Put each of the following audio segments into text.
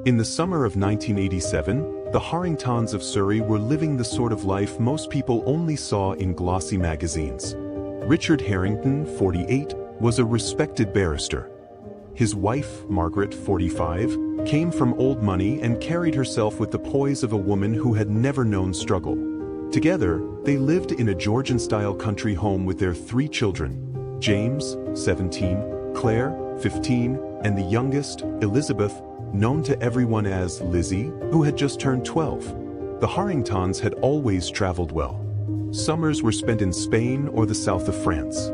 In the summer of 1987, the Harringtons of Surrey were living the sort of life most people only saw in glossy magazines. Richard Harrington, 48, was a respected barrister. His wife, Margaret, 45, came from old money and carried herself with the poise of a woman who had never known struggle. Together, they lived in a Georgian-style country home with their 3 children, James, 17, Claire, 15, and the youngest, Elizabeth, known to everyone as Lizzie, who had just turned 12. The Harringtons had always traveled well. Summers were spent in Spain or the south of France.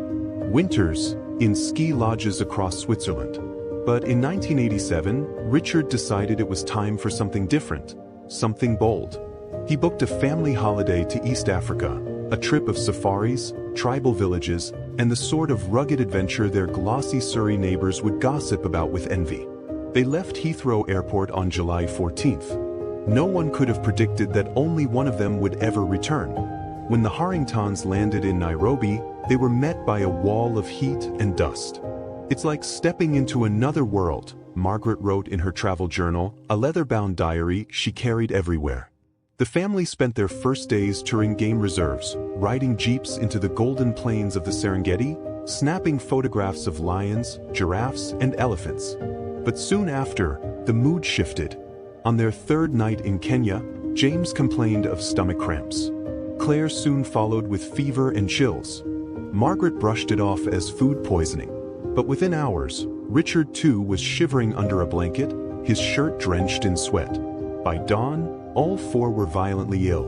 Winters, in ski lodges across Switzerland. But in 1987, Richard decided it was time for something different, something bold. He booked a family holiday to East Africa, a trip of safaris, tribal villages, and the sort of rugged adventure their glossy Surrey neighbors would gossip about with envy. They left Heathrow Airport on July 14th. No one could have predicted that only one of them would ever return. When the Harringtons landed in Nairobi, they were met by a wall of heat and dust. "It's like stepping into another world," Margaret wrote in her travel journal, a leather-bound diary she carried everywhere. The family spent their first days touring game reserves, riding jeeps into the golden plains of the Serengeti, snapping photographs of lions, giraffes, and elephants. But soon after, the mood shifted. On their 3rd night in Kenya, James complained of stomach cramps. Claire soon followed with fever and chills. Margaret brushed it off as food poisoning. But within hours, Richard too was shivering under a blanket, his shirt drenched in sweat. By dawn, all 4 were violently ill.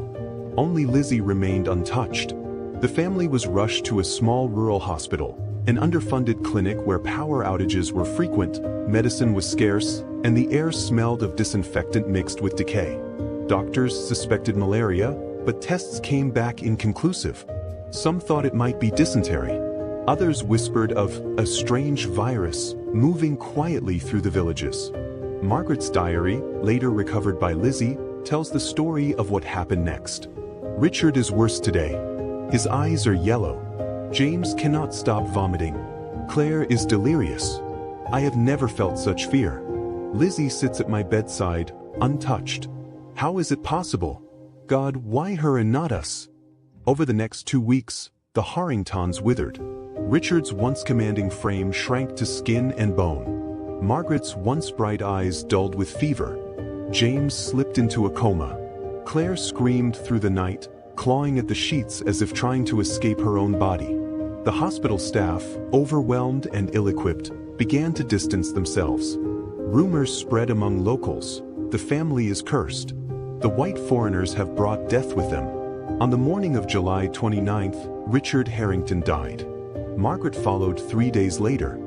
Only Lizzie remained untouched. The family was rushed to a small rural hospital, an underfunded clinic where power outages were frequent, medicine was scarce, and the air smelled of disinfectant mixed with decay. Doctors suspected malaria, but tests came back inconclusive. Some thought it might be dysentery. Others whispered of a strange virus moving quietly through the villages. Margaret's diary, later recovered by Lizzie, tells the story of what happened next. Richard is worse today. His eyes are yellow. James cannot stop vomiting. Claire is delirious. I have never felt such fear. Lizzie sits at my bedside, untouched. How is it possible? God, why her and not us? Over the next 2 weeks, the Harringtons withered. Richard's once commanding frame shrank to skin and bone. Margaret's once bright eyes dulled with fever. James slipped into a coma. Claire screamed through the night, clawing at the sheets as if trying to escape her own body. The hospital staff, overwhelmed and ill-equipped, began to distance themselves. Rumors spread among locals. The family is cursed. The white foreigners have brought death with them. On the morning of July 29th, Richard Harrington died. Margaret followed 3 days later.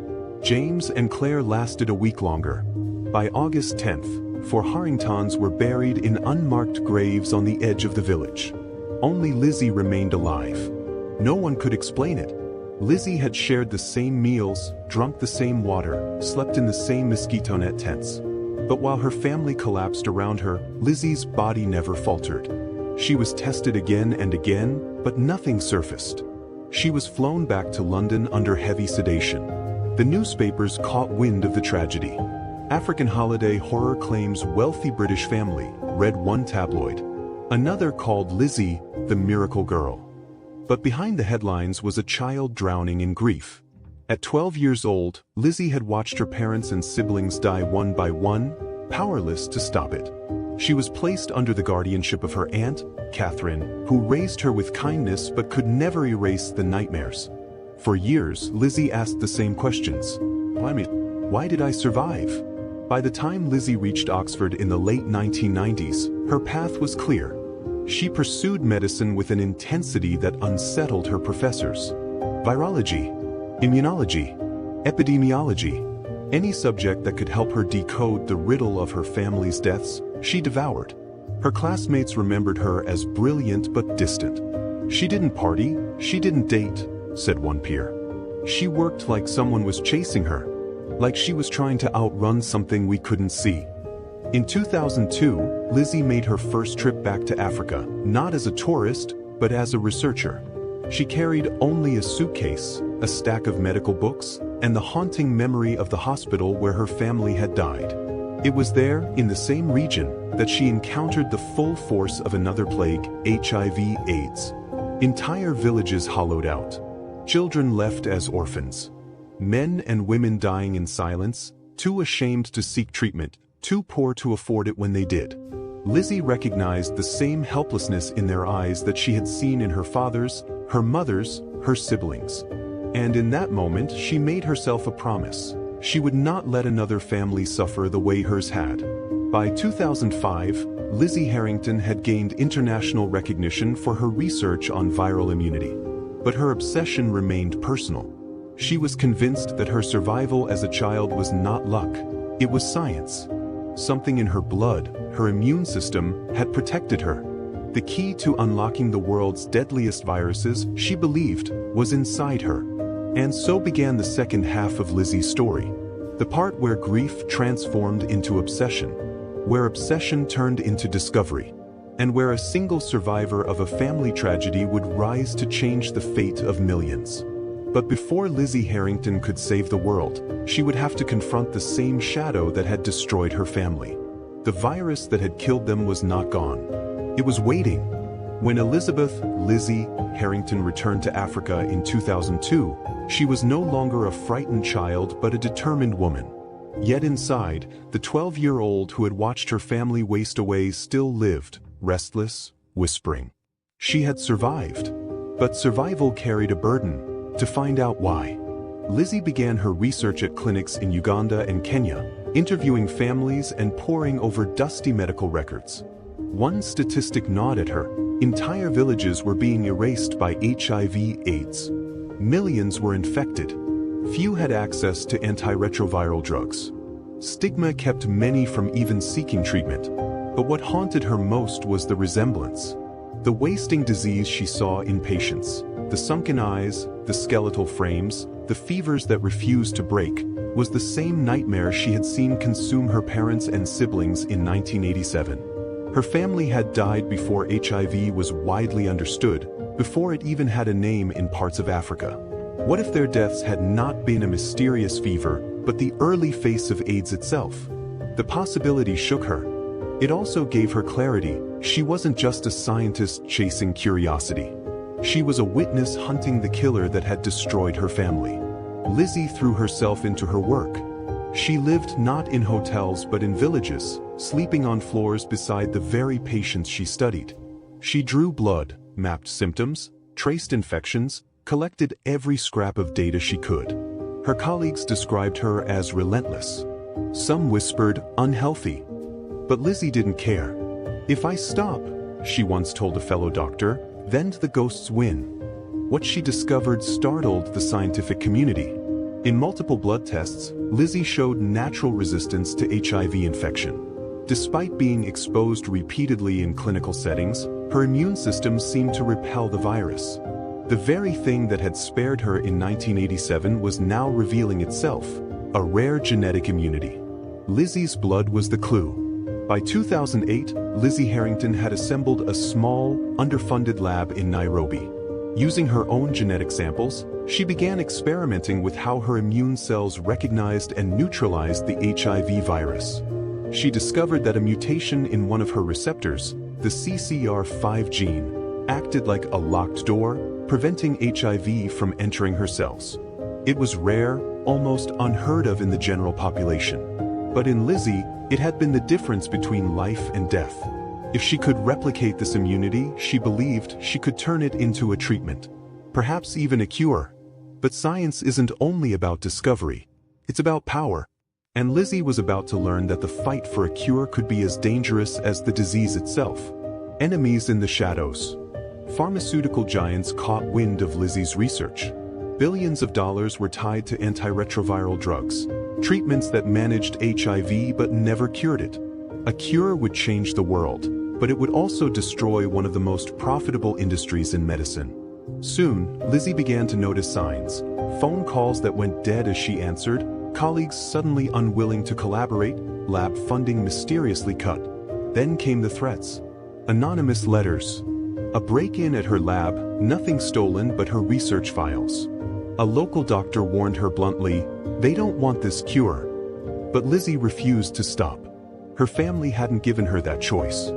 James and Claire lasted a week longer. By August 10th, 4 Harringtons were buried in unmarked graves on the edge of the village. Only Lizzie remained alive. No one could explain it. Lizzie had shared the same meals, drunk the same water, slept in the same mosquito net tents. But while her family collapsed around her, Lizzie's body never faltered. She was tested again and again, but nothing surfaced. She was flown back to London under heavy sedation. The newspapers caught wind of the tragedy. African holiday horror claims wealthy British family, read one tabloid. Another called Lizzie, the miracle girl. But behind the headlines was a child drowning in grief. At 12 years old, Lizzie had watched her parents and siblings die one by one, powerless to stop it. She was placed under the guardianship of her aunt, Catherine, who raised her with kindness but could never erase the nightmares. For years, Lizzie asked the same questions. Why did I survive? By the time Lizzie reached Oxford in the late 1990s, her path was clear. She pursued medicine with an intensity that unsettled her professors. Virology, immunology, epidemiology, any subject that could help her decode the riddle of her family's deaths, she devoured. Her classmates remembered her as brilliant but distant. "She didn't party, she didn't date," said one peer. "She worked like someone was chasing her, like she was trying to outrun something we couldn't see." In 2002, Lizzie made her first trip back to Africa, not as a tourist, but as a researcher. She carried only a suitcase, a stack of medical books, and the haunting memory of the hospital where her family had died. It was there, in the same region, that she encountered the full force of another plague, HIV/AIDS. Entire villages hollowed out. Children left as orphans. Men and women dying in silence, too ashamed to seek treatment, too poor to afford it when they did. Lizzie recognized the same helplessness in their eyes that she had seen in her father's, her mother's, her siblings. And in that moment she made herself a promise. She would not let another family suffer the way hers had. By 2005, Lizzie Harrington had gained international recognition for her research on viral immunity. But her obsession remained personal. She was convinced that her survival as a child was not luck. It was science. Something in her blood, her immune system, had protected her. The key to unlocking the world's deadliest viruses, she believed, was inside her. And so began the second half of Lizzie's story. The part where grief transformed into obsession, where obsession turned into discovery, and where a single survivor of a family tragedy would rise to change the fate of millions. But before Lizzie Harrington could save the world, she would have to confront the same shadow that had destroyed her family. The virus that had killed them was not gone. It was waiting. When Elizabeth Lizzie Harrington returned to Africa in 2002, she was no longer a frightened child but a determined woman. Yet inside, the 12-year-old who had watched her family waste away still lived, restless, whispering. She had survived. But survival carried a burden. To find out why, Lizzie began her research at clinics in Uganda and Kenya, interviewing families and poring over dusty medical records. One statistic gnawed at her: entire villages were being erased by HIV/AIDS. Millions were infected. Few had access to antiretroviral drugs. Stigma kept many from even seeking treatment. But what haunted her most was the resemblance. The wasting disease she saw in patients, the sunken eyes, the skeletal frames, the fevers that refused to break, was the same nightmare she had seen consume her parents and siblings in 1987. Her family had died before HIV was widely understood, before it even had a name in parts of Africa. What if their deaths had not been a mysterious fever, but the early face of AIDS itself? The possibility shook her. It also gave her clarity. She wasn't just a scientist chasing curiosity. She was a witness hunting the killer that had destroyed her family. Lizzie threw herself into her work. She lived not in hotels but in villages, sleeping on floors beside the very patients she studied. She drew blood, mapped symptoms, traced infections, collected every scrap of data she could. Her colleagues described her as relentless. Some whispered, unhealthy. But Lizzie didn't care. "If I stop," she once told a fellow doctor, "then the ghosts win." What she discovered startled the scientific community. In multiple blood tests, Lizzie showed natural resistance to HIV infection. Despite being exposed repeatedly in clinical settings, her immune system seemed to repel the virus. The very thing that had spared her in 1987 was now revealing itself, a rare genetic immunity. Lizzie's blood was the clue. By 2008, Lizzie Harrington had assembled a small, underfunded lab in Nairobi. Using her own genetic samples, she began experimenting with how her immune cells recognized and neutralized the HIV virus. She discovered that a mutation in one of her receptors, the CCR5 gene, acted like a locked door, preventing HIV from entering her cells. It was rare, almost unheard of in the general population. But in Lizzie, it had been the difference between life and death. If she could replicate this immunity, she believed she could turn it into a treatment. Perhaps even a cure. But science isn't only about discovery. It's about power. And Lizzie was about to learn that the fight for a cure could be as dangerous as the disease itself. Enemies in the shadows. Pharmaceutical giants caught wind of Lizzie's research. Billions of dollars were tied to antiretroviral drugs, treatments that managed HIV but never cured it. A cure would change the world, but it would also destroy one of the most profitable industries in medicine. Soon, Lizzie began to notice signs. Phone calls that went dead as she answered, colleagues suddenly unwilling to collaborate, lab funding mysteriously cut. Then came the threats. Anonymous letters. A break-in at her lab, nothing stolen but her research files. A local doctor warned her bluntly, "They don't want this cure." But Lizzie refused to stop. Her family hadn't given her that choice.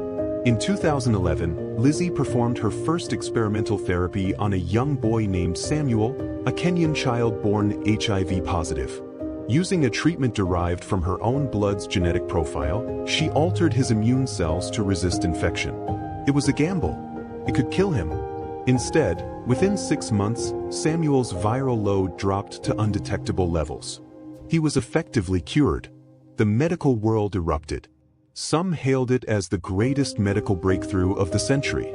In 2011, Lizzie performed her first experimental therapy on a young boy named Samuel, a Kenyan child born HIV positive. Using a treatment derived from her own blood's genetic profile, she altered his immune cells to resist infection. It was a gamble. It could kill him. Instead, within 6 months, Samuel's viral load dropped to undetectable levels. He was effectively cured. The medical world erupted. Some hailed it as the greatest medical breakthrough of the century.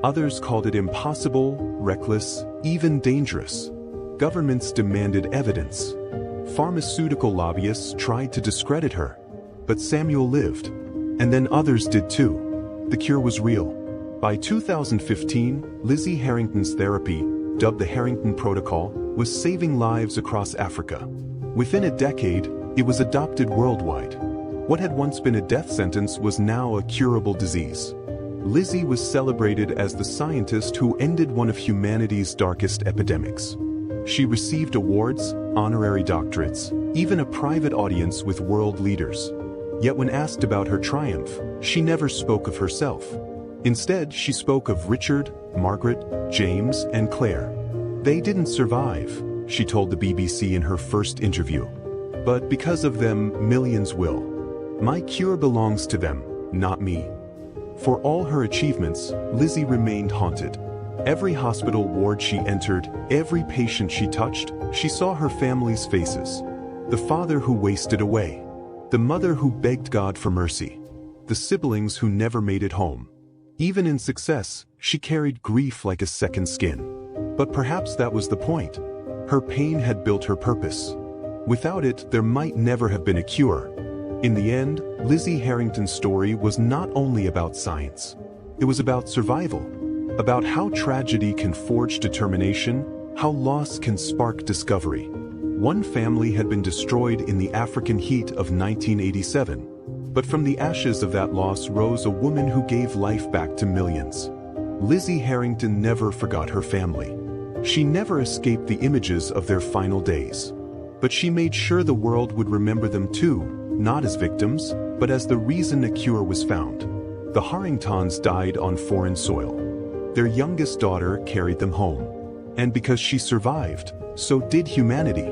Others called it impossible, reckless, even dangerous. Governments demanded evidence. Pharmaceutical lobbyists tried to discredit her. But Samuel lived. And then others did too. The cure was real. By 2015, Lizzie Harrington's therapy, dubbed the Harrington Protocol, was saving lives across Africa. Within a decade, it was adopted worldwide. What had once been a death sentence was now a curable disease. Lizzie was celebrated as the scientist who ended one of humanity's darkest epidemics. She received awards, honorary doctorates, even a private audience with world leaders. Yet when asked about her triumph, she never spoke of herself. Instead, she spoke of Richard, Margaret, James, and Claire. They didn't survive, she told the BBC in her first interview. But because of them, millions will. My cure belongs to them, not me. For all her achievements, Lizzie remained haunted. Every hospital ward she entered, every patient she touched, she saw her family's faces. The father who wasted away. The mother who begged God for mercy. The siblings who never made it home. Even in success, she carried grief like a second skin. But perhaps that was the point. Her pain had built her purpose. Without it, there might never have been a cure. In the end, Lizzie Harrington's story was not only about science. It was about survival. About how tragedy can forge determination, how loss can spark discovery. One family had been destroyed in the African heat of 1987. But from the ashes of that loss rose a woman who gave life back to millions. Lizzie Harrington never forgot her family. She never escaped the images of their final days. But she made sure the world would remember them too, not as victims, but as the reason a cure was found. The Harringtons died on foreign soil. Their youngest daughter carried them home. And because she survived, so did humanity.